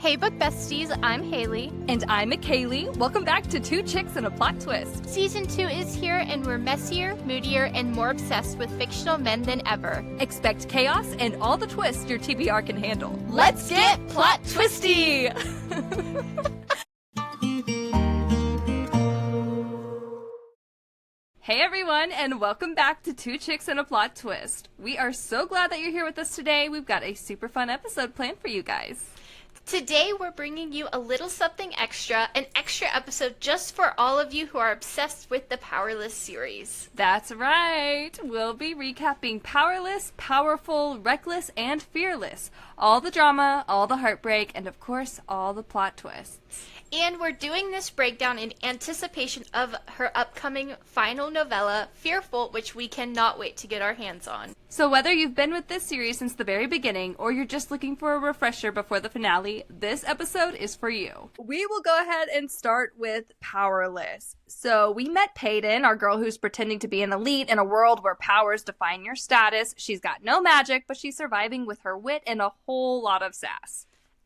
Hey book besties, I'm Haley. And I'm McCayleigh. Welcome back to Two Chicks and a Plot Twist. Season 2 is here and we're messier, moodier, and more obsessed with fictional men than ever. Expect chaos and all the twists your TBR can handle. Let's get plot twisty! Hey everyone, and welcome back to Two Chicks and a Plot Twist. We are so glad that you're here with us today. We've got a super fun episode planned for you guys. Today we're bringing you a little something extra, an extra episode just for all of you who are obsessed with the Powerless series. That's right. We'll be recapping Powerless, Powerful, Reckless, and Fearless. All the drama, all the heartbreak, and of course, all the plot twists. And we're doing this breakdown in anticipation of her upcoming final novella, Fearful, which we cannot wait to get our hands on. So whether you've been with this series since the very beginning, or you're just looking for a refresher before the finale, this episode is for you. We will go ahead and start with Powerless. So we met Paedyn, our girl who's pretending to be an elite in a world where powers define your status. She's got no magic, but she's surviving with her wit and a whole lot of sass.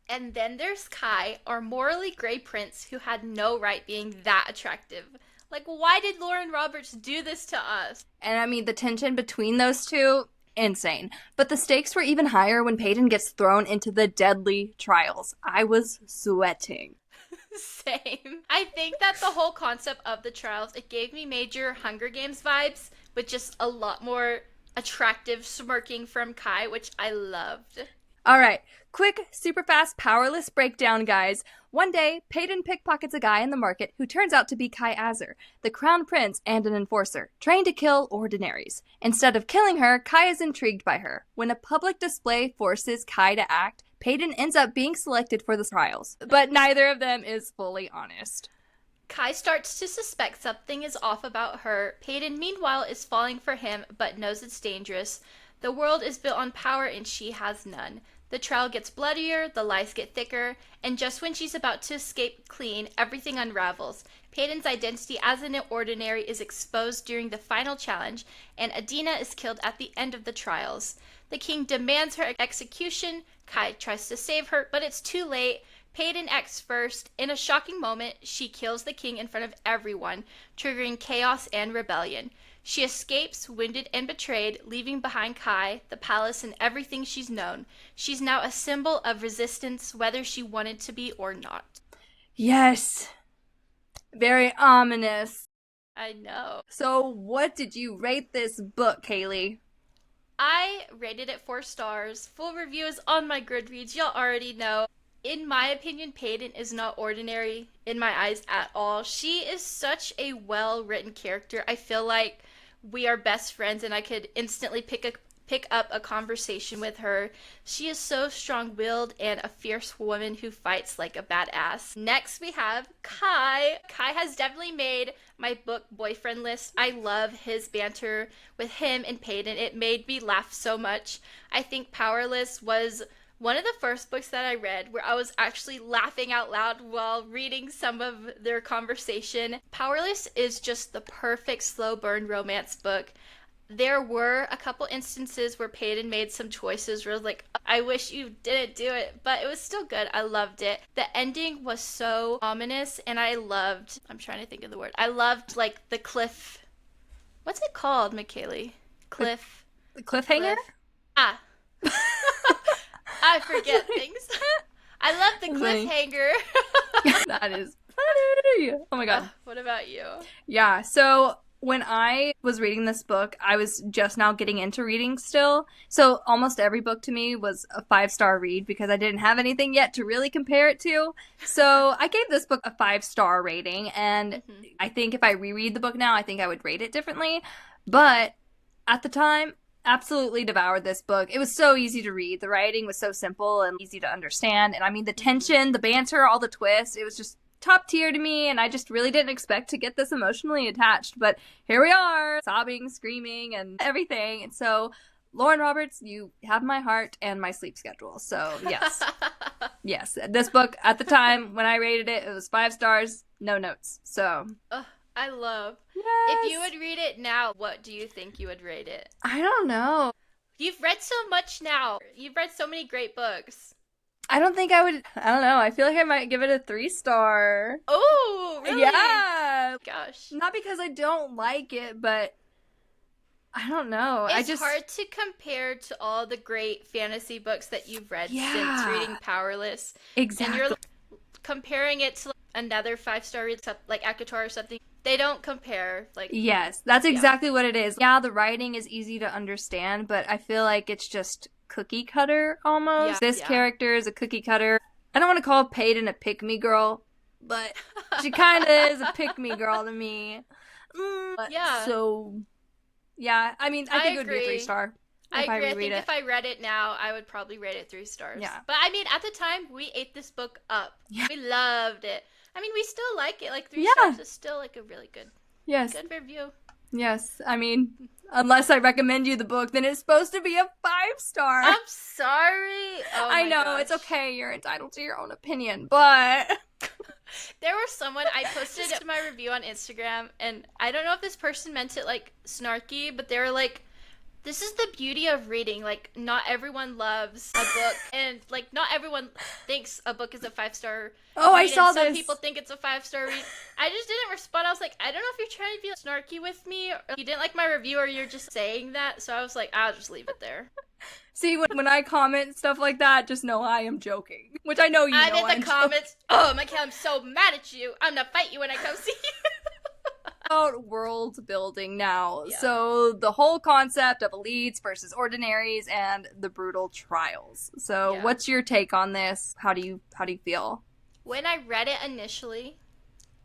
And then there's Kai, our morally gray prince who had no right being that attractive. Like, why did Lauren Roberts do this to us? And I mean, the tension between those two, insane. But the stakes were even higher when Paedyn gets thrown into the deadly trials. I was sweating. Same. I think that the whole concept of the trials, it gave me major Hunger Games vibes, with just a lot more attractive smirking from Kai, which I loved. All right, quick, super fast, Powerless breakdown, guys. One day, Paedyn pickpockets a guy in the market who turns out to be Kai Azar, the crown prince and an enforcer, trained to kill ordinaries. Instead of killing her, Kai is intrigued by her. When a public display forces Kai to act, Paedyn ends up being selected for the trials, but neither of them is fully honest. Kai starts to suspect something is off about her. Paedyn, meanwhile, is falling for him, but knows it's dangerous. The world is built on power and she has none. The trial gets bloodier, the lies get thicker, and just when she's about to escape clean, everything unravels. Paedyn's identity as an ordinary is exposed during the final challenge, and Adina is killed at the end of the trials. The king demands her execution. Kai tries to save her, but it's too late. Paedyn acts first. In a shocking moment, she kills the king in front of everyone, triggering chaos and rebellion. She escapes, wounded and betrayed, leaving behind Kai, the palace, and everything she's known. She's now a symbol of resistance, whether she wanted to be or not. Yes. Very ominous. I know. So what did you rate this book, Haley? I rated it 4 stars. Full review is on my Goodreads. Y'all already know. In my opinion, Paedyn is not ordinary in my eyes at all. She is such a well-written character. I feel like we are best friends and I could instantly pick up a conversation with her. She is so strong-willed and a fierce woman who fights like a badass. Next, we have Kai. Kai has definitely made my book boyfriend list. I love his banter with him and Paedyn. It made me laugh so much. I think Powerless was one of the first books that I read where I was actually laughing out loud while reading some of their conversation. Powerless is just the perfect slow burn romance book. There were a couple instances where Paedyn made some choices where I was like, I wish you didn't do it, but it was still good. I loved it. The ending was so ominous, and I'm trying to think of the word. I loved, like, the cliff. What's it called, McCayleigh? Cliff. The cliffhanger? Ah. I forget things. I love the cliffhanger. That is funny. Oh my god. What about you? Yeah, so when I was reading this book, I was just now getting into reading still. So almost every book to me was a 5-star read because I didn't have anything yet to really compare it to. So I gave this book a 5-star rating. And I think if I reread the book now, I think I would rate it differently. But at the time, absolutely devoured this book. It was so easy to read. The writing was so simple and easy to understand. And I mean, the tension, the banter, all the twists, it was just top tier to me. And I just really didn't expect to get this emotionally attached. But here we are, sobbing, screaming, and everything. And so, Lauren Roberts, you have my heart and my sleep schedule. So, yes. Yes. This book, at the time, when I rated it, it was 5 stars, no notes. So... I love. Yes. If you would read it now, what do you think you would rate it? I don't know. You've read so much now. You've read so many great books. I don't think I would. I don't know. I feel like I might give it a 3-star. Oh, really? Yeah. Gosh. Not because I don't like it, but I don't know. It's hard to compare to all the great fantasy books that you've read since reading Powerless. Exactly. And you're comparing it to another 5-star read, like ACOTAR or something. They don't compare. Like, yes, that's exactly what it is. Yeah, the writing is easy to understand, but I feel like it's just cookie cutter almost. This character is a cookie cutter. I don't want to call Paedyn a pick-me girl, but she kind of is a pick-me girl to me. So, yeah, I mean, I think it would be a 3-star. I agree. I think if I read it now, I would probably rate it 3 stars. Yeah. But I mean, at the time, we ate this book up. Yeah. We loved it. I mean, we still like it. Like 3 stars is still like a really good, good review. Yes. I mean, unless I recommend you the book, then it's supposed to be a 5-star. I'm sorry. Oh I know. Gosh. It's okay. You're entitled to your own opinion, but there was someone, I posted my review on Instagram, and I don't know if this person meant it like snarky, but they were like, this is the beauty of reading. Like, not everyone loves a book, and like, not everyone thinks a book is a 5-star. Oh, I saw this. Some people think it's a 5-star read. I just didn't respond. I was like, I don't know if you're trying to be snarky with me, or you didn't like my review, or you're just saying that. So I was like, I'll just leave it there. See, when I comment stuff like that, just know I am joking. Which I know you know I'm in the comments. Oh, McCayleigh, I'm so mad at you. I'm gonna fight you when I come see you. About world building now. Yeah. So the whole concept of elites versus ordinaries and the brutal trials. So what's your take on this? How do you feel? When I read it initially,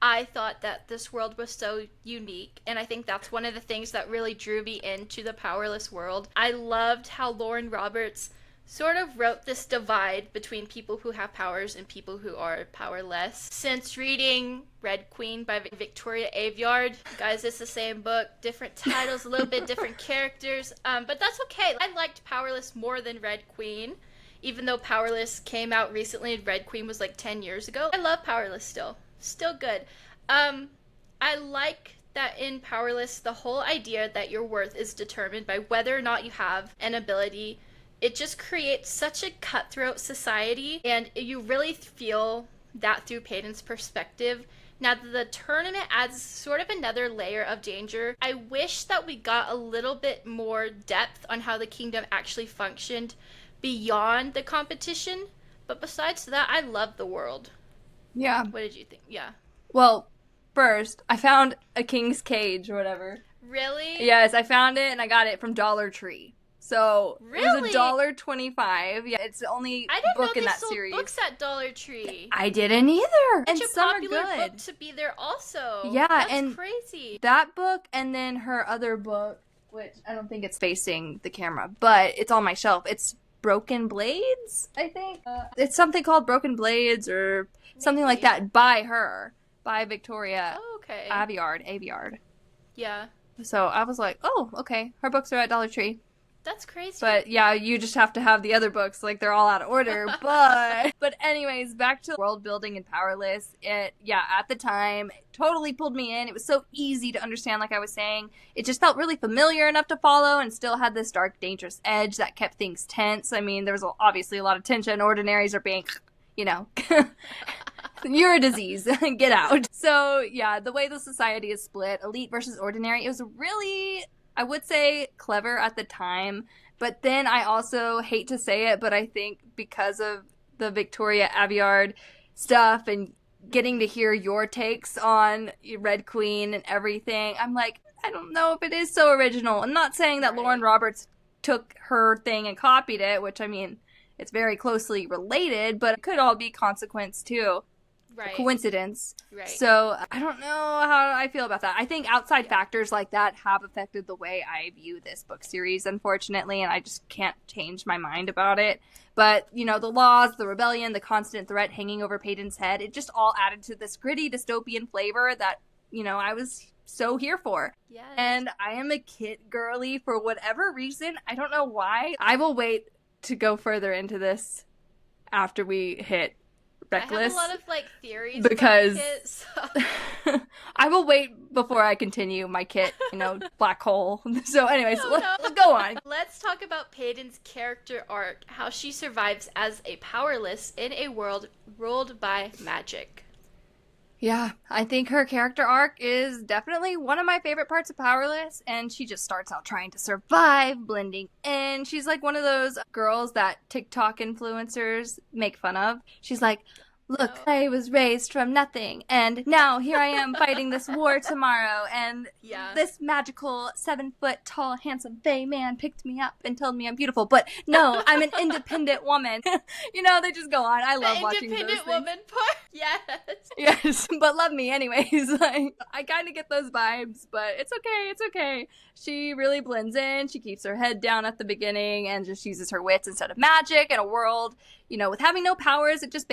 I thought that this world was so unique, and I think that's one of the things that really drew me into the Powerless world. I loved how Lauren Roberts sort of wrote this divide between people who have powers and people who are powerless. Since reading Red Queen by Victoria Aveyard, guys, it's the same book, different titles, a little bit different characters, but that's okay. I liked Powerless more than Red Queen, even though Powerless came out recently and Red Queen was like 10 years ago. I love Powerless still good. I like that in Powerless, the whole idea that your worth is determined by whether or not you have an ability. It just creates such a cutthroat society, and you really feel that through Paedyn's perspective. Now, the tournament adds sort of another layer of danger. I wish that we got a little bit more depth on how the kingdom actually functioned beyond the competition, but besides that, I love the world. Yeah. What did you think? Yeah. Well, first, I found a king's cage or whatever. Really? Yes, I found it, and I got it from Dollar Tree. So really? It was $1.25. Yeah, it's the only book in that series. I didn't know they sold books at Dollar Tree. I didn't either. Such and a some popular are good. book to be there also. Yeah, that's and crazy. That book and then her other book, which I don't think it's facing the camera, but it's on my shelf. It's Broken Blades, I think. It's something called Broken Blades or something like that by Victoria Aveyard. Yeah. So I was like, oh, okay. Her books are at Dollar Tree. That's crazy. But yeah, you just have to have the other books, like they're all out of order. But anyways, back to world building and Powerless. At the time, it totally pulled me in. It was so easy to understand, like I was saying. It just felt really familiar enough to follow and still had this dark, dangerous edge that kept things tense. I mean, there was obviously a lot of tension. Ordinaries are being, you're a disease. Get out. So yeah, the way the society is split, elite versus ordinary, it was really, I would say, clever at the time, but then I also hate to say it, but I think because of the Victoria Aveyard stuff and getting to hear your takes on Red Queen and everything, I'm like, I don't know if it is so original. I'm not saying that Lauren Roberts took her thing and copied it, which, I mean, it's very closely related, but it could all be consequence too. Right. Coincidence. Right. So I don't know how I feel about that. I think outside factors like that have affected the way I view this book series, unfortunately, and I just can't change my mind about it. But, the laws, the rebellion, the constant threat hanging over Paedyn's head, it just all added to this gritty dystopian flavor that, I was so here for. Yes. And I am a kid girly for whatever reason. I don't know why. I will wait to go further into this after we hit Reckless. I have a lot of, like, theories because about Kit, so... I will wait before I continue my Kit, black hole. So anyways, Oh, let's go on. Let's talk about Paedyn's character arc, how she survives as a powerless in a world ruled by magic. Yeah, I think her character arc is definitely one of my favorite parts of Powerless, and she just starts out trying to survive, blending in. She's like one of those girls that TikTok influencers make fun of. She's like, look, I was raised from nothing, and now here I am fighting this war tomorrow, and this magical 7-foot tall, handsome Fey man picked me up and told me I'm beautiful, but no, I'm an independent woman. They just go on. I love watching those things. Independent woman part? Yes. Yes, but love me anyways. Like, I kind of get those vibes, but it's okay. She really blends in. She keeps her head down at the beginning and just uses her wits instead of magic in a world, with having no powers. It just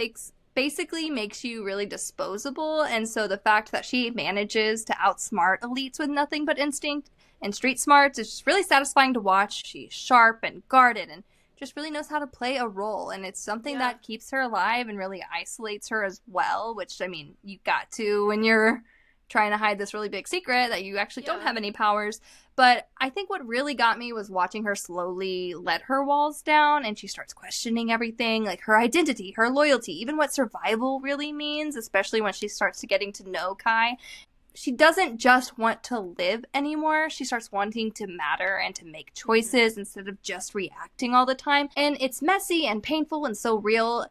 basically makes you really disposable, and so the fact that she manages to outsmart elites with nothing but instinct and street smarts is just really satisfying to watch. She's sharp and guarded and just really knows how to play a role, and it's something that keeps her alive and really isolates her as well, which, you got to when you're trying to hide this really big secret that you actually don't have any powers. But I think what really got me was watching her slowly let her walls down, and she starts questioning everything, like her identity, her loyalty, even what survival really means, especially when she starts to getting to know Kai. She doesn't just want to live anymore. She starts wanting to matter and to make choices instead of just reacting all the time. And it's messy and painful and so real.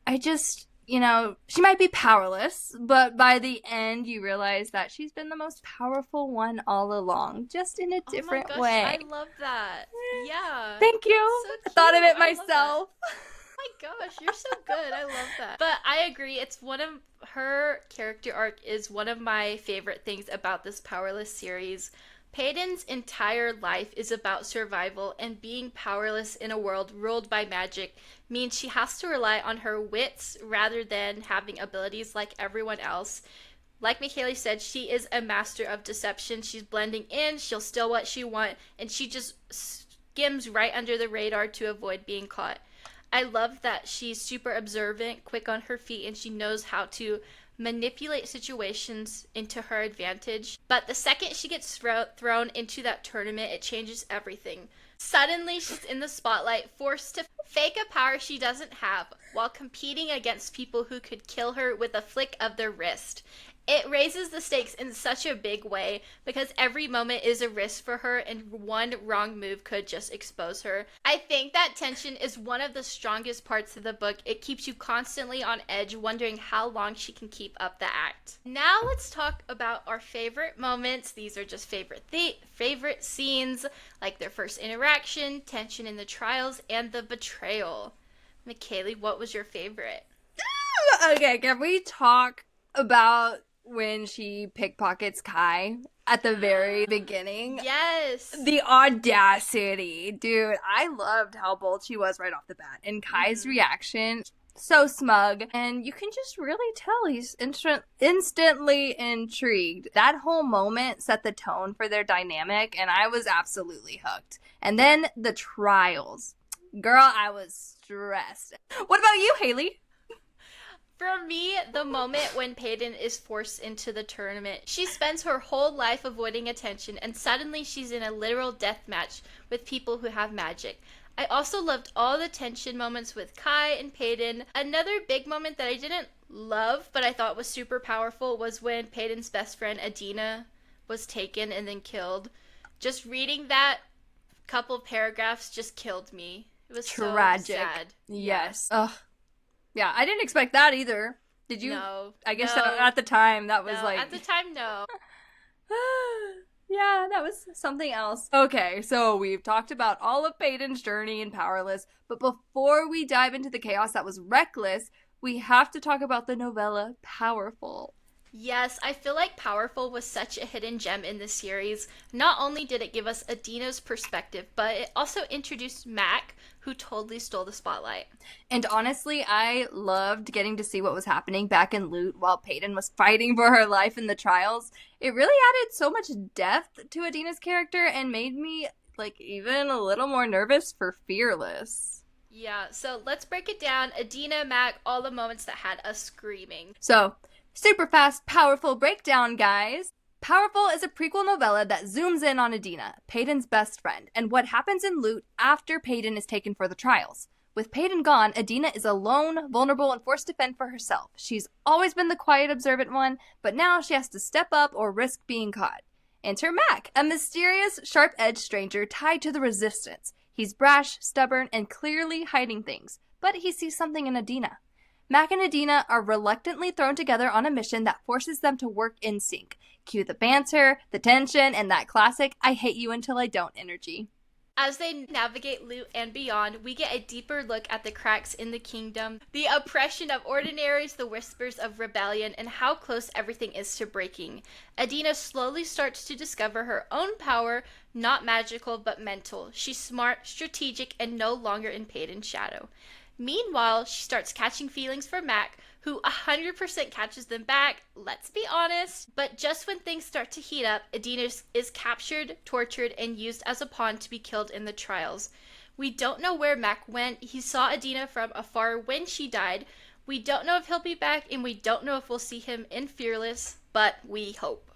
I just... she might be powerless, but by the end, you realize that she's been the most powerful one all along, just in a different way. I love that. Yeah. Thank you. So I thought of it myself. Oh my gosh, you're so good. I love that. But I agree. It's her character arc is one of my favorite things about this Powerless series. Paedyn's entire life is about survival, and being powerless in a world ruled by magic means she has to rely on her wits rather than having abilities like everyone else. Like McCayleigh said, she is a master of deception. She's blending in, she'll steal what she wants, and she just skims right under the radar to avoid being caught. I love that she's super observant, quick on her feet, and she knows how to manipulate situations into her advantage. But the second she gets thrown into that tournament, it changes everything. Suddenly, she's in the spotlight, forced to fake a power she doesn't have, while competing against people who could kill her with a flick of their wrist. It raises the stakes in such a big way, because every moment is a risk for her, and one wrong move could just expose her. I think that tension is one of the strongest parts of the book. It keeps you constantly on edge, wondering how long she can keep up the act. Now let's talk about our favorite moments. These are just favorite scenes, like their first interaction, tension in the trials, and the betrayal. McCayleigh, what was your favorite? Okay, can we talk about when she pickpockets Kai at the very beginning? Yes. The audacity. Dude, I loved how bold she was right off the bat. And Kai's reaction, so smug. And you can just really tell he's instantly intrigued. That whole moment set the tone for their dynamic, and I was absolutely hooked. And then the trials. Girl, I was stressed. What about you, Haley? For me, the moment when Paedyn is forced into the tournament, she spends her whole life avoiding attention, and suddenly she's in a literal death match with people who have magic. I also loved all the tension moments with Kai and Paedyn. Another big moment that I didn't love, but I thought was super powerful, was when Paedyn's best friend Adina was taken and then killed. Just reading that couple paragraphs just killed me. It was tragic. So sad. Yes. Ugh. Yeah, I didn't expect that either. Did you? No. I guess at the time that was At the time, no. Yeah, that was something else. Okay, so we've talked about all of Paedyn's journey in Powerless, but before we dive into the chaos that was Reckless, we have to talk about the novella Powerful. Yes, I feel like Powerful was such a hidden gem in this series. Not only did it give us Adina's perspective, but it also introduced Mac, who totally stole the spotlight. And honestly, I loved getting to see what was happening back in Loot while Paedyn was fighting for her life in the trials. It really added so much depth to Adina's character and made me, even a little more nervous for Fearless. Yeah, so let's break it down. Adina, Mac, all the moments that had us screaming. So, super fast, powerful breakdown, guys. Powerful is a prequel novella that zooms in on Adina, Paedyn's best friend, and what happens in Loot after Paedyn is taken for the trials. With Paedyn gone, Adina is alone, vulnerable, and forced to fend for herself. She's always been the quiet, observant one, but now she has to step up or risk being caught. Enter Mac, a mysterious, sharp-edged stranger tied to the Resistance. He's brash, stubborn, and clearly hiding things, but he sees something in Adina. Mac and Adina are reluctantly thrown together on a mission that forces them to work in sync. Cue the banter, the tension, and that classic I hate you until I don't energy. As they navigate Loot and beyond, we get a deeper look at the cracks in the kingdom, the oppression of ordinaries, the whispers of rebellion, and how close everything is to breaking. Adina slowly starts to discover her own power, not magical but mental. She's smart, strategic, and no longer in Paedyn's shadow. Meanwhile, she starts catching feelings for Mac, who 100% catches them back, let's be honest. But just when things start to heat up, Adina is captured, tortured, and used as a pawn to be killed in the trials. We don't know where Mac went. He saw Adina from afar when she died. We don't know if he'll be back, and we don't know if we'll see him in Fearless, but we hope.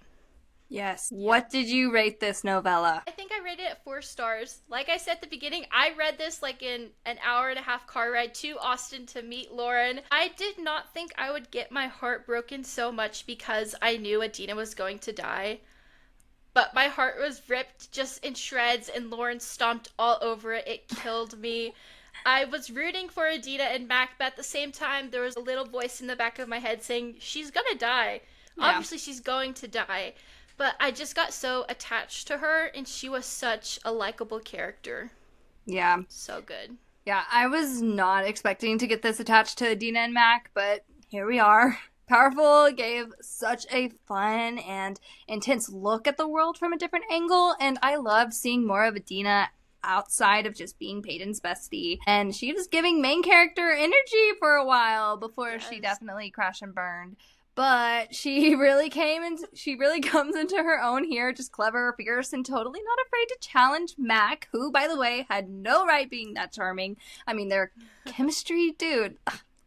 Yes. What did you rate this novella? I think I rated it 4 stars. Like I said at the beginning, I read this like in an hour and a half car ride to Austin to meet Lauren. I did not think I would get my heart broken so much because I knew Adina was going to die. But my heart was ripped just in shreds and Lauren stomped all over it. It killed me. I was rooting for Adina and Mac, but at the same time, there was a little voice in the back of my head saying, she's gonna die. Yeah. Obviously, she's going to die. But I just got so attached to her, and she was such a likable character. Yeah. So good. Yeah, I was not expecting to get this attached to Adina and Mac, but here we are. Powerful gave such a fun and intense look at the world from a different angle, and I loved seeing more of Adina outside of just being Paedyn's bestie. And she was giving main character energy for a while before she definitely crashed and burned. But she really comes into her own here, just clever, fierce, and totally not afraid to challenge Mac, who, by the way, had no right being that charming. I mean, their chemistry, dude,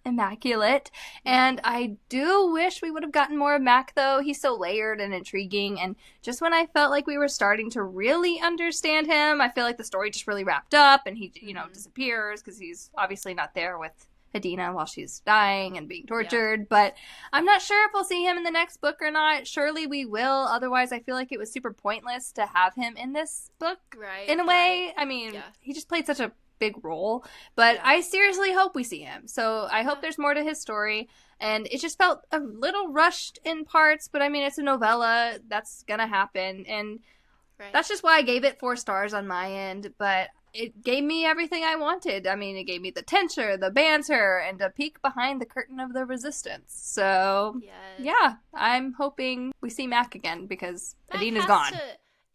immaculate. And I do wish we would have gotten more of Mac, though. He's so layered and intriguing, and just when I felt like we were starting to really understand him, I feel like the story just really wrapped up, and he, disappears, because he's obviously not there with Adina while she's dying and being tortured, but I'm not sure if we'll see him in the next book or not. Surely we will, otherwise I feel like it was super pointless to have him in this book, in a way. I mean, he just played such a big role, but I seriously hope we see him, so I hope there's more to his story. And it just felt a little rushed in parts, but I mean, it's a novella, that's gonna happen, and that's just why I gave it 4 stars on my end. But it gave me everything I wanted. I mean, it gave me the tension, the banter, and a peek behind the curtain of the Resistance. So, yeah, I'm hoping we see Mac again, because Adina's gone.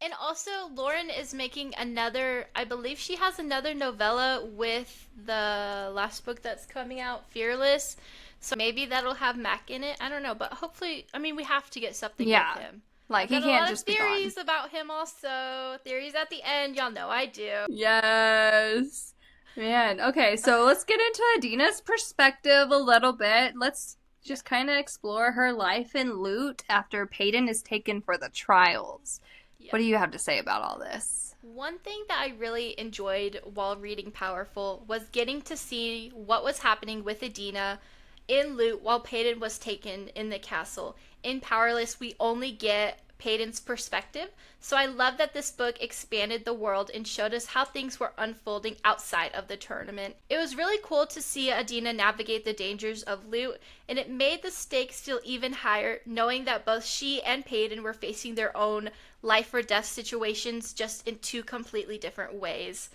And also, Lauren is making I believe she has another novella with the last book that's coming out, Fearless. So maybe that'll have Mac in it. I don't know, but hopefully, I mean, we have to get something with him. Like, he can't just be gone. Theories about him also. Theories at the end. Y'all know I do. Yes. Man, okay, so let's get into Adina's perspective a little bit. Let's just kind of explore her life in Loot after Paedyn is taken for the trials. Yep. What do you have to say about all this? One thing that I really enjoyed while reading Powerful was getting to see what was happening with Adina in Loot while Paedyn was taken in the castle. In Powerless, we only get Paedyn's perspective, so I love that this book expanded the world and showed us how things were unfolding outside of the tournament. It was really cool to see Adina navigate the dangers of Loot, and it made the stakes feel even higher, knowing that both she and Paedyn were facing their own life or death situations, just in 2 completely different ways.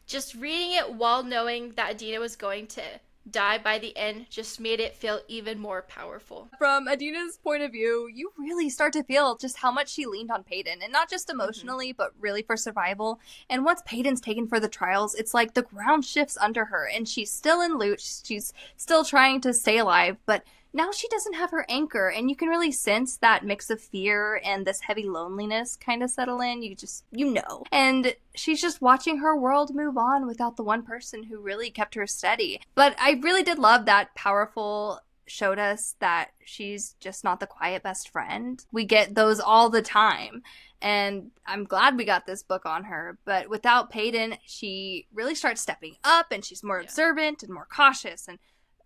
Just reading it while knowing that Adina was going to die by the end just made it feel even more powerful. From Adina's point of view, you really start to feel just how much she leaned on Paedyn, and not just emotionally, but really for survival. And once Paedyn's taken for the trials, it's like the ground shifts under her, and she's still in Loot, she's still trying to stay alive, but now she doesn't have her anchor, and you can really sense that mix of fear and this heavy loneliness kind of settle in. You know. And she's just watching her world move on without the one person who really kept her steady. But I really did love that Powerful showed us that she's just not the quiet best friend. We get those all the time. And I'm glad we got this book on her. But without Paedyn, she really starts stepping up, and she's more observant and more cautious and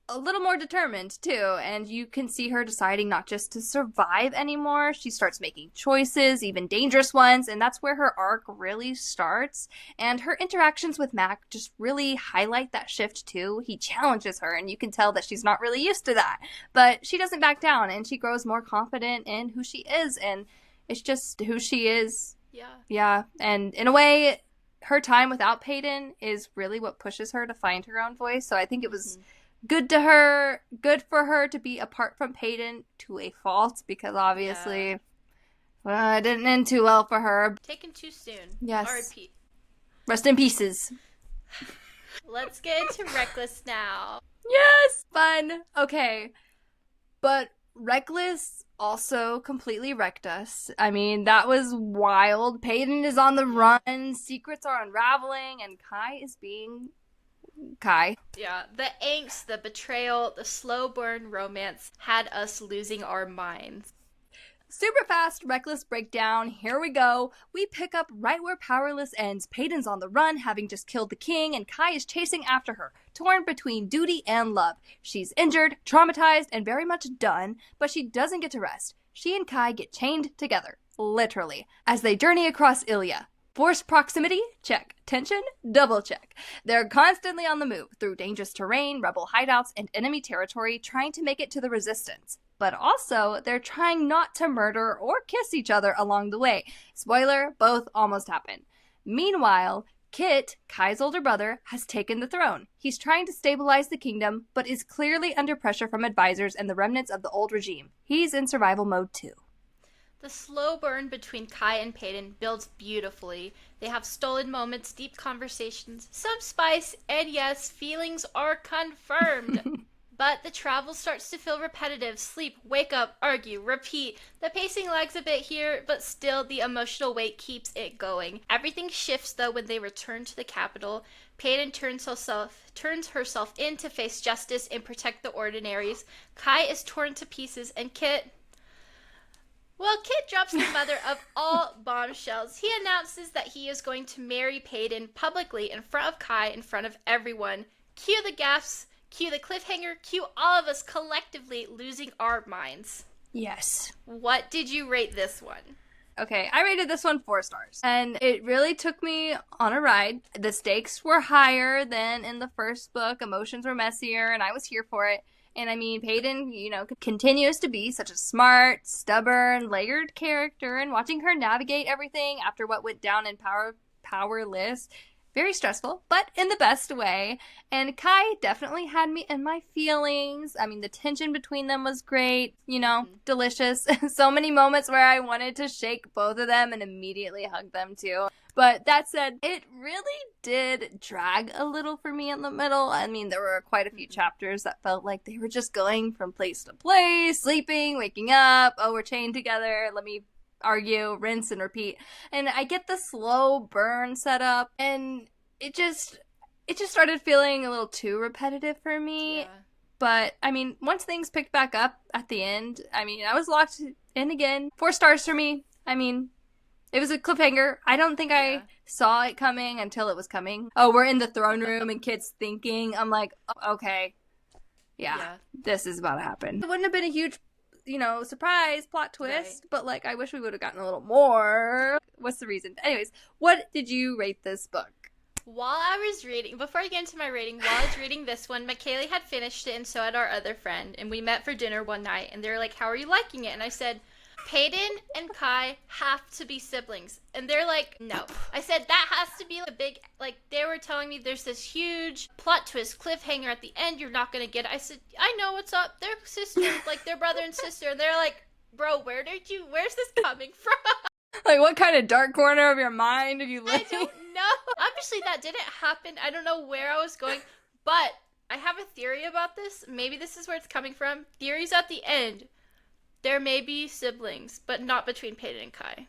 a little more determined too. And you can see her deciding not just to survive anymore. She starts making choices, even dangerous ones, and that's where her arc really starts. And her interactions with Mac just really highlight that shift too. He challenges her, and you can tell that she's not really used to that, but she doesn't back down, and she grows more confident in who she is, and it's just who she is. Yeah. And in a way, her time without Paedyn is really what pushes her to find her own voice. So I think it was good for her to be apart from Paedyn to a fault, because obviously it didn't end too well for her. Taken too soon. Yes. R.I.P. Rest in pieces. Let's get into Reckless now. Yes! Fun. Okay. But Reckless also completely wrecked us. I mean, that was wild. Paedyn is on the run, secrets are unraveling, and Kai is being Kai. Yeah, the angst, the betrayal, the slow burn romance had us losing our minds. Super fast, Reckless breakdown. Here we go. We pick up right where Powerless ends. Paedyn's on the run, having just killed the king, and Kai is chasing after her, torn between duty and love. She's injured, traumatized, and very much done, but she doesn't get to rest. She and Kai get chained together, literally, as they journey across Ilya. Forced proximity? Check. Tension? Double check. They're constantly on the move, through dangerous terrain, rebel hideouts, and enemy territory, trying to make it to the resistance. But also, they're trying not to murder or kiss each other along the way. Spoiler, both almost happen. Meanwhile, Kit, Kai's older brother, has taken the throne. He's trying to stabilize the kingdom, but is clearly under pressure from advisors and the remnants of the old regime. He's in survival mode too. The slow burn between Kai and Paedyn builds beautifully. They have stolen moments, deep conversations, some spice, and yes, feelings are confirmed. But the travel starts to feel repetitive. Sleep, wake up, argue, repeat. The pacing lags a bit here, but still the emotional weight keeps it going. Everything shifts though when they return to the capital. Paedyn turns herself in to face justice and protect the ordinaries. Kai is torn to pieces, and Kit drops the mother of all bombshells. He announces that he is going to marry Paedyn publicly in front of Kai, in front of everyone. Cue the gasps, cue the cliffhanger, cue all of us collectively losing our minds. Yes. What did you rate this one? Okay, I rated this one 4 stars. And it really took me on a ride. The stakes were higher than in the first book. Emotions were messier, and I was here for it. And I mean, Paedyn, continues to be such a smart, stubborn, layered character, and watching her navigate everything after what went down in Powerless, very stressful, but in the best way. And Kai definitely had me in my feelings. I mean, the tension between them was great, delicious. So many moments where I wanted to shake both of them and immediately hug them too. But that said, it really did drag a little for me in the middle. I mean, there were quite a few chapters that felt like they were just going from place to place, sleeping, waking up, oh, we're chained together, let me argue, rinse and repeat. And I get the slow burn setup, and it just started feeling a little too repetitive for me. Yeah. But, I mean, once things picked back up at the end, I mean, I was locked in again. 4 stars for me. I mean, it was a cliffhanger. I don't think I saw it coming until it was coming. Oh, we're in the throne room and Kit's thinking. I'm like, okay. Yeah, this is about to happen. It wouldn't have been a huge, surprise plot twist, but, I wish we would have gotten a little more. What's the reason? Anyways, what did you rate this book? While I was reading, before I get into my rating, while I was reading this one, McCayleigh had finished it, and so had our other friend, and we met for dinner one night, and they were like, how are you liking it? And I said, Paedyn and Kai have to be siblings. And they're like, no. I said, that has to be a big, they were telling me there's this huge plot twist, cliffhanger at the end, you're not gonna get it. I said, I know what's up. They're sisters, they're brother and sister. And they're like, bro, where's this coming from? What kind of dark corner of your mind are you living? I don't know. Obviously that didn't happen. I don't know where I was going, but I have a theory about this. Maybe this is where it's coming from. Theories at the end. There may be siblings, but not between Paedyn and Kai.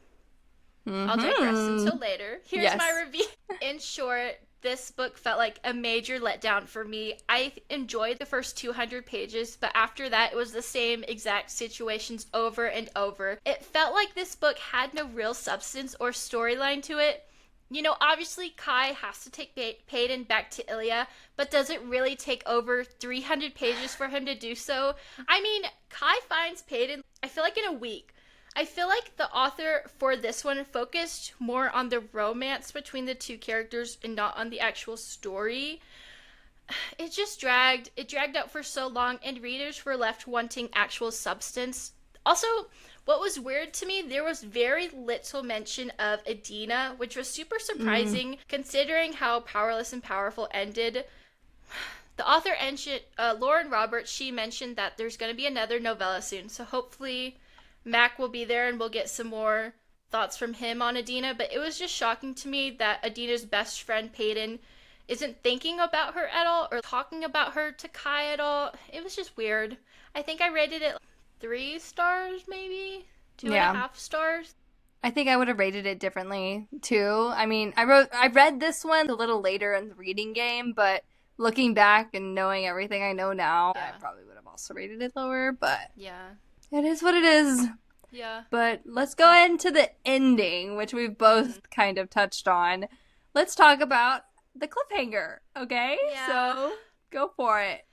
I'll digress until later. Here's my review. In short, this book felt like a major letdown for me. I enjoyed the first 200 pages, but after that, it was the same exact situations over and over. It felt like this book had no real substance or storyline to it. You know, obviously Kai has to take Paedyn back to Ilya, but does it really take over 300 pages for him to do so? I mean, Kai finds Paedyn, I feel like in a week. I feel like the author for this one focused more on the romance between the two characters and not on the actual story. It just dragged. It dragged out for so long, and readers were left wanting actual substance. Also, what was weird to me, there was very little mention of Adina, which was super surprising considering how Powerless and Powerful ended. The author, Lauren Roberts, she mentioned that there's going to be another novella soon, so hopefully Mac will be there and we'll get some more thoughts from him on Adina, but it was just shocking to me that Adina's best friend, Paedyn, isn't thinking about her at all or talking about her to Kai at all. It was just weird. I think I rated it 3 stars, maybe? 2.5 stars. I think I would have rated it differently, too. I mean, I read this one a little later in the reading game, but looking back and knowing everything I know now, I probably would have also rated it lower, but yeah. It is what it is. Yeah. But let's go into the ending, which we've both kind of touched on. Let's talk about the cliffhanger, okay? Yeah. So, go for it.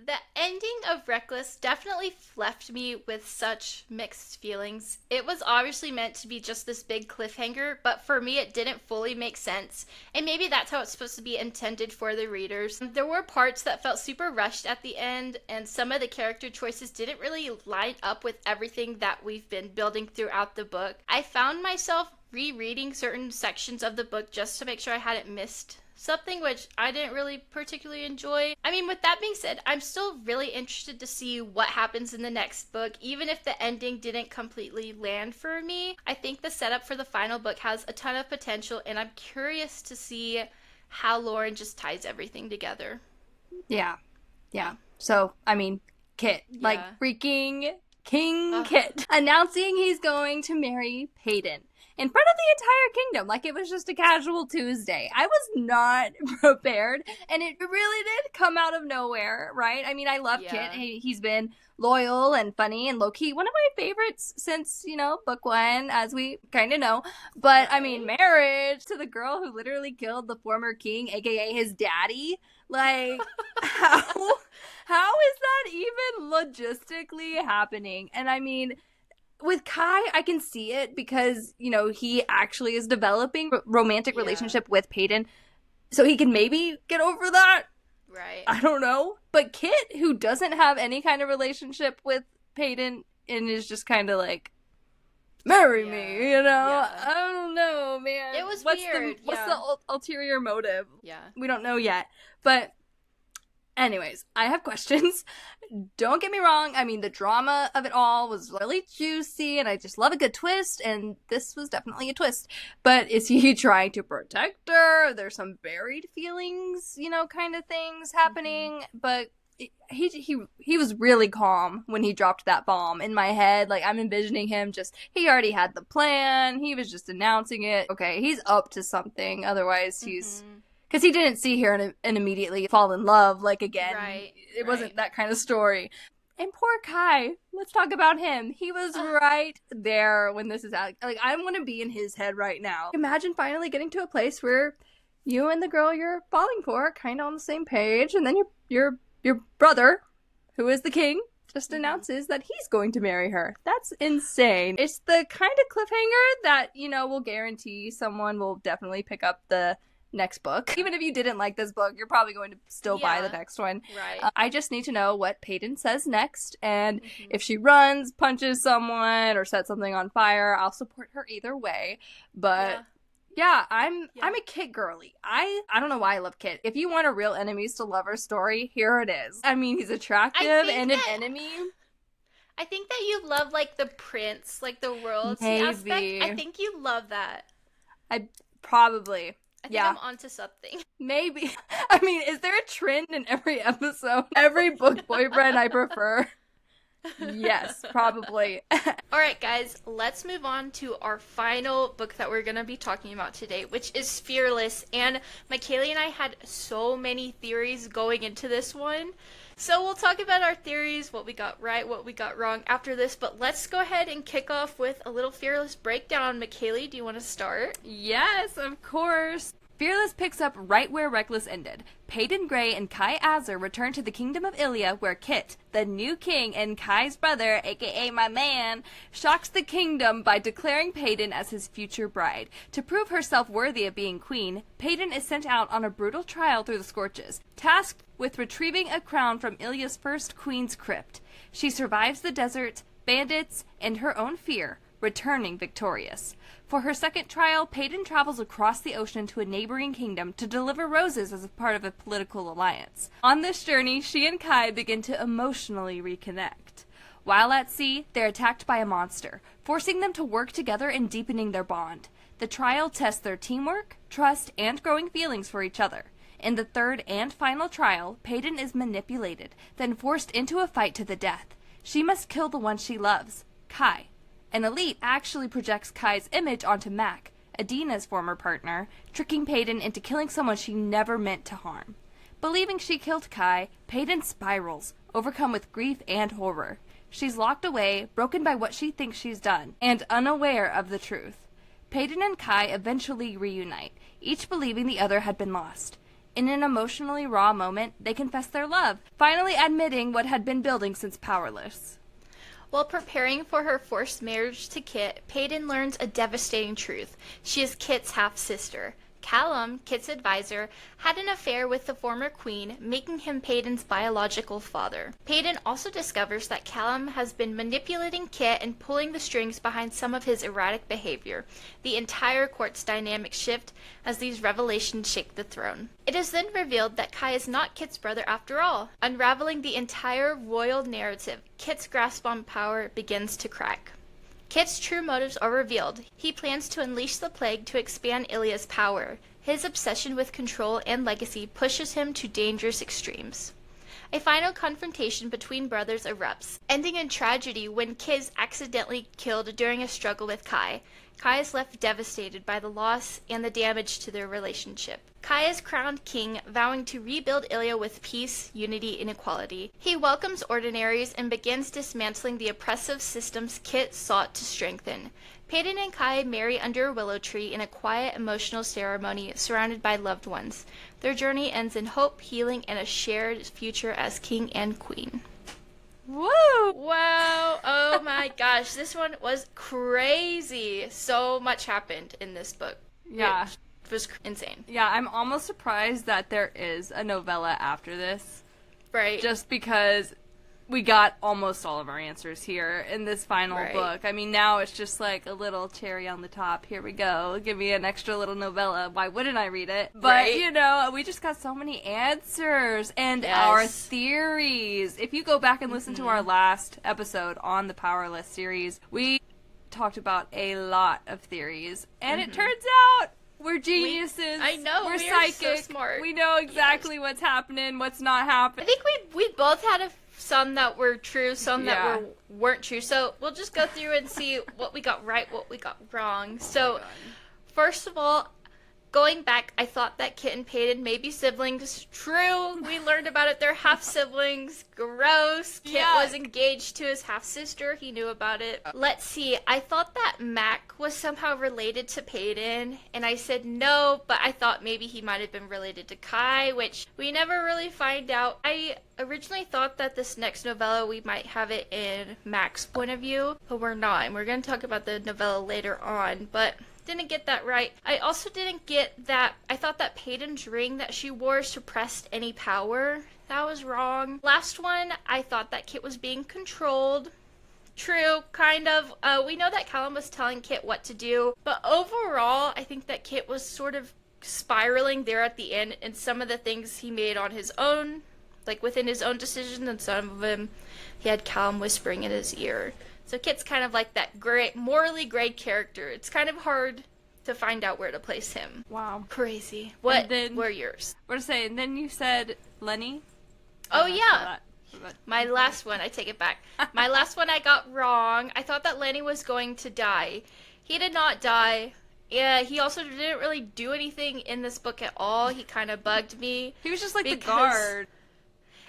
The ending of Reckless definitely left me with such mixed feelings. It was obviously meant to be just this big cliffhanger, but for me it didn't fully make sense. And maybe that's how it's supposed to be intended for the readers. There were parts that felt super rushed at the end, and some of the character choices didn't really line up with everything that we've been building throughout the book. I found myself rereading certain sections of the book just to make sure I hadn't missed something, which I didn't really particularly enjoy. I mean, with that being said, I'm still really interested to see what happens in the next book, even if the ending didn't completely land for me. I think the setup for the final book has a ton of potential, and I'm curious to see how Lauren just ties everything together. Yeah. So, I mean, Kit, like freaking King Kit, announcing he's going to marry Paedyn in front of the entire kingdom, like it was just a casual Tuesday. I was not prepared, and it really did come out of nowhere, right? I mean, I love Kit. He's been loyal and funny and low-key. One of my favorites since, book 1, as we kind of know. But, I mean, marriage to the girl who literally killed the former king, aka his daddy. Like, how is that even logistically happening? And, I mean, with Kai, I can see it because, he actually is developing a romantic relationship with Paedyn. So he can maybe get over that. Right. I don't know. But Kit, who doesn't have any kind of relationship with Paedyn and is just kind of like, marry me, I don't know, man. It was weird. What's the ulterior motive? Yeah. We don't know yet. But anyways, I have questions. Don't get me wrong. I mean, the drama of it all was really juicy, and I just love a good twist, and this was definitely a twist. But is he trying to protect her? There's some buried feelings, kind of things happening. But he was really calm when he dropped that bomb. In my head, like, I'm envisioning him he already had the plan. He was just announcing it. Okay, he's up to something. Otherwise, he's... Because he didn't see her and immediately fall in love, like, again. Right. It wasn't that kind of story. And poor Kai, let's talk about him. He was right there when this is out. Like, I'm going to be in his head right now. Imagine finally getting to a place where you and the girl you're falling for are kind of on the same page, and then your brother, who is the king, just announces that he's going to marry her. That's insane. It's the kind of cliffhanger that, will guarantee someone will definitely pick up the next book. Even if you didn't like this book, you're probably going to still buy the next one. Right. I just need to know what Paedyn says next, and if she runs, punches someone, or sets something on fire, I'll support her either way. But I'm a Kit girly. I don't know why I love Kit. If you want a real enemies to lovers story, here it is. I mean, he's attractive and an enemy. I think that you love, like, the prince, like, the royalty aspect. I think you love that. Probably. I think I'm onto something. Maybe. I mean, is there a trend in every episode? Every book boyfriend I prefer? Yes, probably. Alright, guys, let's move on to our final book that we're going to be talking about today, which is Fearless. And McCayleigh and I had so many theories going into this one. So we'll talk about our theories, what we got right, what we got wrong after this. But let's go ahead and kick off with a little Fearless breakdown. McCayleigh, do you want to start? Yes, of course. Fearless picks up right where Reckless ended. Paedyn Gray and Kai Azar return to the kingdom of Ilia, where Kit, the new king and Kai's brother, aka my man, shocks the kingdom by declaring Paedyn as his future bride. To prove herself worthy of being queen, Paedyn is sent out on a brutal trial through the Scorches, tasked with retrieving a crown from Ilia's first queen's crypt. She survives the desert, bandits, and her own fear, returning victorious. For her second trial, Paedyn travels across the ocean to a neighboring kingdom to deliver roses as a part of a political alliance. On this journey, she and Kai begin to emotionally reconnect. While at sea, they're attacked by a monster, forcing them to work together and deepening their bond. The trial tests their teamwork, trust, and growing feelings for each other. In the third and final trial, Paedyn is manipulated, then forced into a fight to the death. She must kill the one she loves, Kai. An elite actually projects Kai's image onto Mac, Adina's former partner, tricking Paedyn into killing someone she never meant to harm. Believing she killed Kai, Paedyn spirals, overcome with grief and horror. She's locked away, broken by what she thinks she's done, and unaware of the truth. Paedyn and Kai eventually reunite, each believing the other had been lost. In an emotionally raw moment, they confess their love, finally admitting what had been building since Powerless. While preparing for her forced marriage to Kit, Paedyn learns a devastating truth. She is Kit's half-sister. Callum, Kit's advisor, had an affair with the former queen, making him Paedyn's biological father. Paedyn also discovers that Callum has been manipulating Kit and pulling the strings behind some of his erratic behavior. The entire court's dynamics shift as these revelations shake the throne. It is then revealed that Kai is not Kit's brother after all. Unraveling the entire royal narrative, Kit's grasp on power begins to crack. Kit's true motives are revealed. He plans to unleash the plague to expand Ilia's power. His obsession with control and legacy pushes him to dangerous extremes. A final confrontation between brothers erupts, ending in tragedy when Kit is accidentally killed during a struggle with Kai. Kai is left devastated by the loss and the damage to their relationship. Kai is crowned king, vowing to rebuild Ilia with peace, unity, and equality. He welcomes ordinaries and begins dismantling the oppressive systems Kit sought to strengthen. Paedyn and Kai marry under a willow tree in a quiet, emotional ceremony surrounded by loved ones. Their journey ends in hope, healing, and a shared future as king and queen. Woo! Wow, oh my gosh, this one was crazy. So much happened in this book. Yeah. It was insane. Yeah, I'm almost surprised that there is a novella after this. Right. Just because we got almost all of our answers here in this final book. I mean, now it's just like a little cherry on the top. Here we go. Give me an extra little novella. Why wouldn't I read it? But, you know, we just got so many answers and our theories. If you go back and listen to our last episode on the Powerless series, we talked about a lot of theories. And it turns out we're geniuses. I know. We're we psychic. Are so smart. We know exactly what's happening, what's not happening. I think we both had some that were true, some that weren't true. So we'll just go through and see what we got right, what we got wrong. So first of all, going back, I thought that Kit and Paedyn may be siblings. True. We learned about it. They're half-siblings. Gross. Kit was engaged to his half-sister. He knew about it. Let's see. I thought that Mac was somehow related to Paedyn, and I said no, but I thought maybe he might have been related to Kai, which we never really find out. I originally thought that this next novella, we might have it in Mac's point of view, but we're not, and we're going to talk about the novella later on, but didn't get that right. I also didn't get that. I thought that Paedyn's ring that she wore suppressed any power. That was wrong. Last one, I thought that Kit was being controlled. True, kind of. We know that Callum was telling Kit what to do, but overall, I think that Kit was sort of spiraling there at the end, and some of the things he made on his own, like within his own decisions, and some of them he had Callum whispering in his ear. So Kit's kind of like that morally gray character. It's kind of hard to find out where to place him. Wow. Crazy. What were yours? What to say? And then you said Lenny? Oh, yeah. My last one, I take it back. My last one I got wrong. I thought that Lenny was going to die. He did not die. Yeah, he also didn't really do anything in this book at all. He kind of bugged me. He was just like the guard.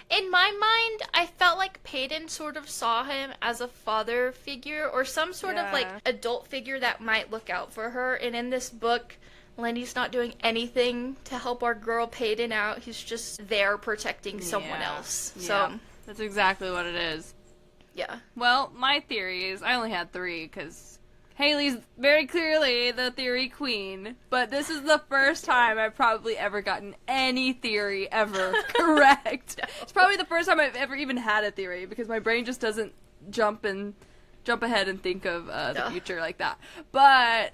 In my mind, I felt like Paedyn sort of saw him as a father figure or some sort of like adult figure that might look out for her. And in this book, Lenny's not doing anything to help our girl Paedyn out. He's just there protecting someone else. So that's exactly what it is. Yeah. Well, my theory is I only had 3 because Haley's very clearly the theory queen, but this is the first time I've probably ever gotten any theory ever correct. No. It's probably the first time I've ever even had a theory because my brain just doesn't jump ahead and think of the future like that. But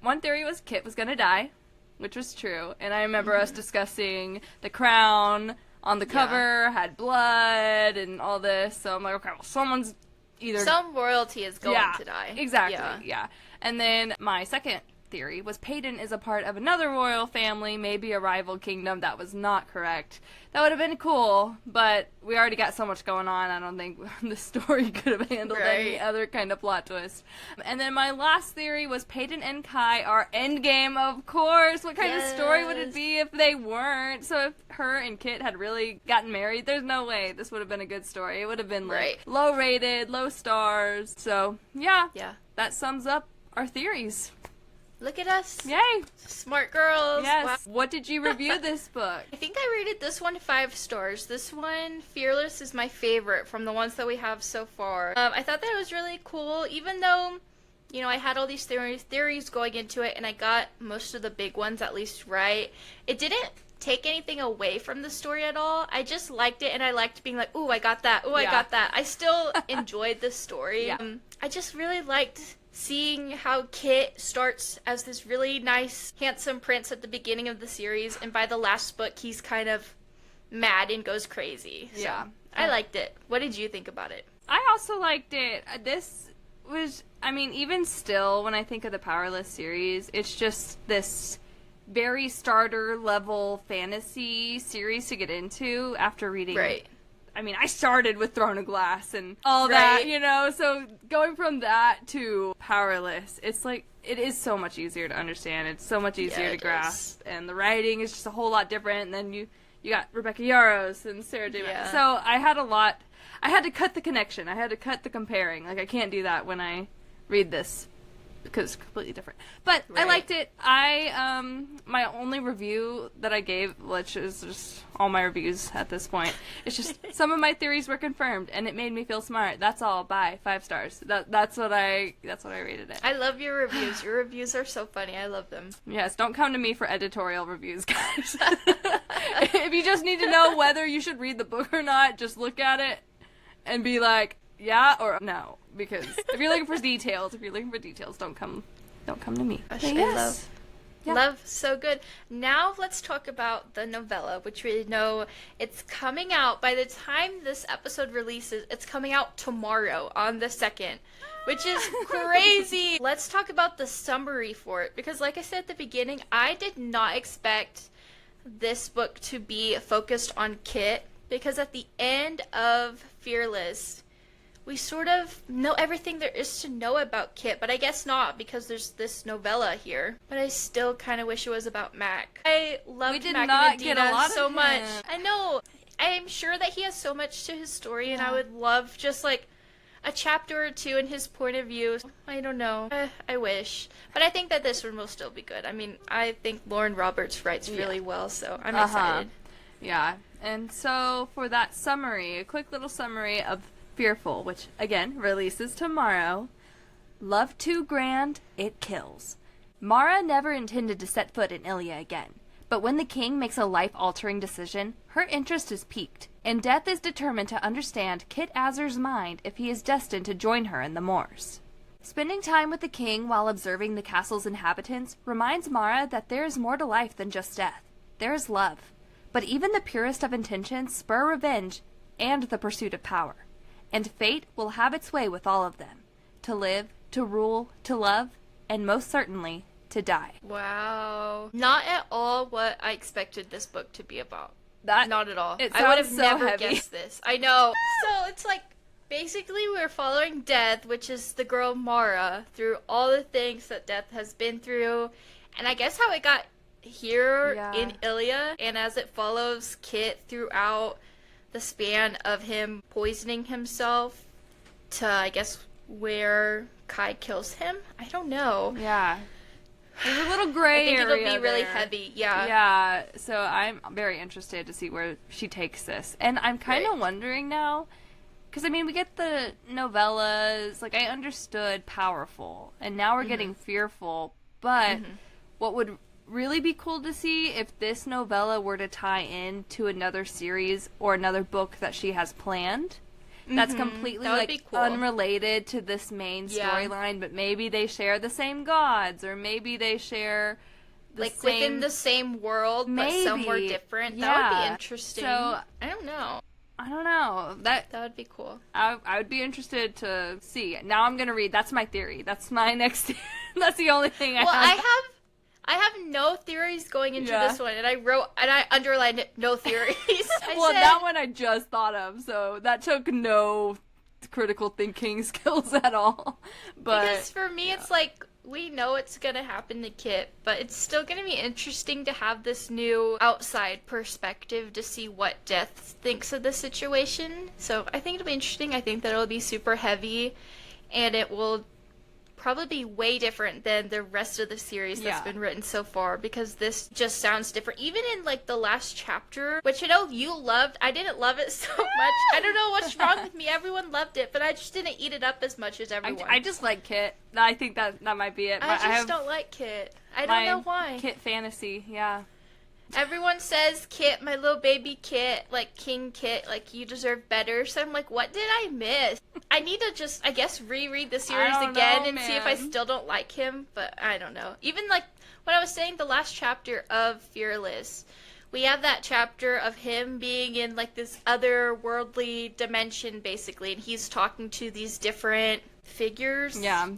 one theory was Kit was gonna die, which was true, and I remember us discussing the crown on the cover had blood and all this, so I'm like, okay, well, someone's either some royalty is going to die. Exactly, yeah. And then my second theory was Paedyn is a part of another royal family, maybe a rival kingdom. That was not correct. That would have been cool, but we already got so much going on. I don't think the story could have handled any other kind of plot twist. And then my last theory was Paedyn and Kai are endgame, of course. What kind of story would it be if they weren't? So if her and Kit had really gotten married, there's no way this would have been a good story. It would have been like low rated, low stars. So yeah, that sums up our theories. Look at us. Yay. Smart girls. Yes. Wow. What did you review this book? I think I rated this one 5 stars. This one, Fearless, is my favorite from the ones that we have so far. I thought that it was really cool, even though, you know, I had all these theories going into it, and I got most of the big ones at least right. It didn't take anything away from the story at all. I just liked it, and I liked being like, ooh, I got that. Ooh, I got that. I still enjoyed the story. I just really liked seeing how Kit starts as this really nice, handsome prince at the beginning of the series, and by the last book, he's kind of mad and goes crazy. So, I liked it. What did you think about it? I also liked it. This was, I mean, even still, when I think of the Powerless series, it's just this very starter level fantasy series to get into after reading. I mean, I started with Throne of Glass and all that, you know, so going from that to Powerless, it's like, it is so much easier to understand. It's so much easier to grasp, and the writing is just a whole lot different, and then you got Rebecca Yarros and Sarah J. Maas. So I had to cut the connection. I had to cut the comparing. Like, I can't do that when I read this, because it's completely different. But I liked it. My only review that I gave, which is just all my reviews at this point, it's just some of my theories were confirmed, and it made me feel smart. That's all. Bye. 5 stars. That's what I rated it. I love your reviews. Your reviews are so funny. I love them. Yes, don't come to me for editorial reviews, guys. If you just need to know whether you should read the book or not, just look at it and be like, yeah or no. Because if you're looking for details, don't come to me. I love so good. Now let's talk about the novella, which we know it's coming out by the time this episode releases. It's coming out tomorrow on the 2nd, which is crazy. Let's talk about the summary for it, because like I said at the beginning, I did not expect this book to be focused on Kit, because at the end of Fearless, we sort of know everything there is to know about Kit, but I guess not, because there's this novella here. But I still kind of wish it was about Mac. I loved Mac and Adina so much. I know. I'm sure that he has so much to his story, and I would love just like a chapter or 2 in his point of view. I don't know. I wish. But I think that this one will still be good. I mean, I think Lauren Roberts writes really well, so I'm excited. Yeah. And so for that summary, a quick little summary of Fearful, which, again, releases tomorrow. Love too grand, it kills. Mara never intended to set foot in Ilia again, but when the king makes a life-altering decision, her interest is piqued, and Death is determined to understand Kit Azur's mind if he is destined to join her in the moors. Spending time with the king while observing the castle's inhabitants reminds Mara that there is more to life than just death. There is love, but even the purest of intentions spur revenge and the pursuit of power. And fate will have its way with all of them, to live, to rule, to love, and most certainly, to die. Wow. Not at all what I expected this book to be about. That Not at all. it I would have sounds so never heavy. guessed this. I know. So it's like, basically we're following Death, which is the girl Mara, through all the things that Death has been through. And I guess how it got here in Ilia, and as it follows Kit throughout the span of him poisoning himself to, I guess, where Kai kills him. I don't know. Yeah. There's a little gray area. I think it'll be really there. heavy, yeah. Yeah, so I'm very interested to see where she takes this. And I'm kind of wondering now, because, I mean, we get the novellas, like, I understood Powerful, and now we're getting Fearful, but what would really be cool to see if this novella were to tie in to another series or another book that she has planned. That's completely, that like, cool. unrelated to this main storyline, but maybe they share the same gods, or maybe they share the like, same... within the same world, but somewhere different. Yeah. That would be interesting. So, I don't know. That would be cool. I would be interested to see. Now I'm gonna read. That's my theory. That's my next... That's the only thing I have. I have no theories going into this one, and I underlined it, no theories. That one I just thought of, so that took no critical thinking skills at all. But because for me, it's like, we know it's gonna happen to Kit, but it's still gonna be interesting to have this new outside perspective to see what Death thinks of the situation. So I think it'll be interesting. I think that it'll be super heavy, and it will probably be way different than the rest of the series that's been written so far, because this just sounds different. Even in, like, the last chapter, which I know you loved, I didn't love it so much. I don't know what's wrong with me. Everyone loved it, but I just didn't eat it up as much as everyone. I just like Kit. I think that might be it. I don't like Kit. I don't know why. Kit fantasy, yeah. Everyone says, Kit, my little baby Kit, like, King Kit, like, you deserve better. So I'm like, what did I miss? I need to just, I guess, reread the series again and see if I still don't like him, but I don't know. Even, like, when I was saying the last chapter of Fearless, we have that chapter of him being in, like, this otherworldly dimension, basically, and he's talking to these different figures. Yeah.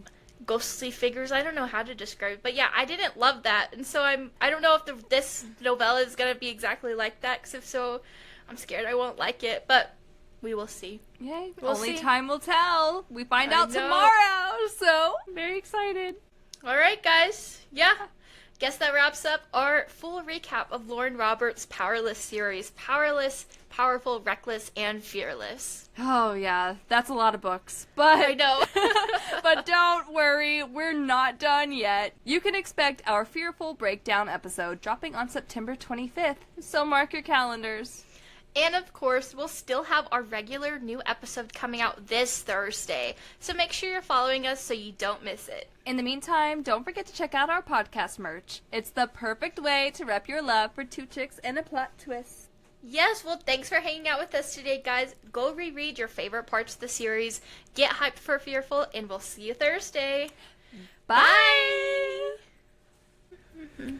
Ghostly figures. I don't know how to describe it, but yeah, I didn't love that, and so I don't know if this novella is gonna be exactly like that, because if so, I'm scared I won't like it, but we will see. Yay. We'll Only see. time will tell. We find out tomorrow, so I'm very excited. Alright, guys. Yeah. Guess that wraps up our full recap of Lauren Roberts' Powerless series. Powerless, Powerful, Reckless, and Fearless. Oh, yeah. That's a lot of books. But I know. But don't worry, we're not done yet. You can expect our Fearful Breakdown episode dropping on September 25th, so mark your calendars. And of course, we'll still have our regular new episode coming out this Thursday, so make sure you're following us so you don't miss it. In the meantime, don't forget to check out our podcast merch. It's the perfect way to rep your love for two chicks and a plot twist. Yes, well, thanks for hanging out with us today, guys. Go reread your favorite parts of the series, get hyped for Fearful, and we'll see you Thursday. Bye! Bye.